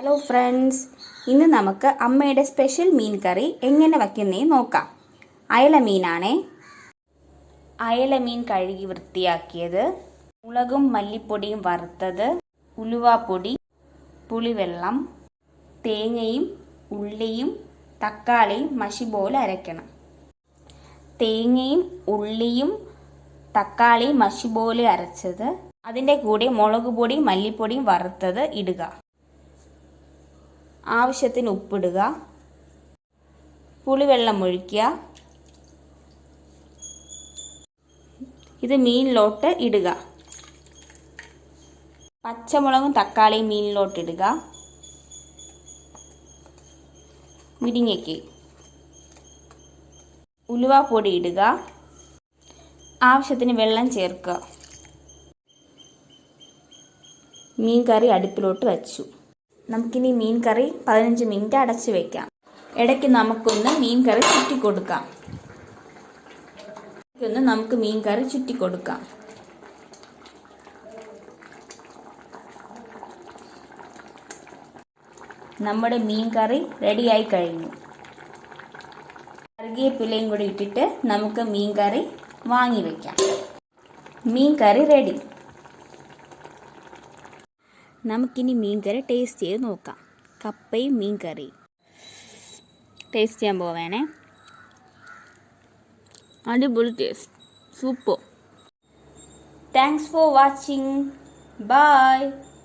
Hello friends, ഇന്ന് നമുക്ക് അമ്മയുടെ സ്പെഷ്യൽ മീൻ കറി എങ്ങനെ വയ്ക്കുന്നതെന്ന് നോക്കാം. അയല മീനാണേ. അയല മീൻ കഴുകി വൃത്തിയാക്കിയത്, മുളകും മല്ലിപ്പൊടിയും വറുത്തത്, ഉലുവാപ്പൊടി, പുളിവെള്ളം, തേങ്ങയും ഉള്ളിയും തക്കാളിയും മഷി പോലെ അരയ്ക്കണം. തേങ്ങയും ഉള്ളിയും തക്കാളിയും മഷി പോലെ അരച്ചത്, അതിൻ്റെ കൂടെ മുളക് പൊടിയും മല്ലിപ്പൊടിയും വറുത്തത് ഇടുക. ആവശ്യത്തിന് ഉപ്പിടുക. പുളിവെള്ളം ഒഴിക്കുക. ഇത് മീനിലോട്ട് ഇടുക. പച്ചമുളകും തക്കാളിയും മീനിലോട്ട് ഇടുക. മുരിങ്ങയ്ക്ക് ഉലുവാപ്പൊടി ഇടുക. ആവശ്യത്തിന് വെള്ളം ചേർക്കുക. മീൻ കറി അടുപ്പിലോട്ട് വച്ചു. നമുക്കിനി മീൻ കറി 15 മിനിറ്റ് അടച്ചു വയ്ക്കാം. ഇടയ്ക്ക് നമുക്കൊന്ന് മീൻ കറി ചുറ്റിക്കൊടുക്കാം. നമ്മുടെ മീൻ കറി റെഡിയായി കഴിഞ്ഞു. കറിവേപ്പിലയും കൂടി ഇട്ടിട്ട് നമുക്ക് മീൻ കറി വാങ്ങി വയ്ക്കാം. മീൻ കറി റെഡി. നമുക്കിനി മീൻ കറി ടേസ്റ്റ് ചെയ്ത് നോക്കാം. കപ്പയും മീൻ കറി ടേസ്റ്റ് ചെയ്യാൻ പോവേണേ. അടിപൊളി taste, super. Thanks for watching. By.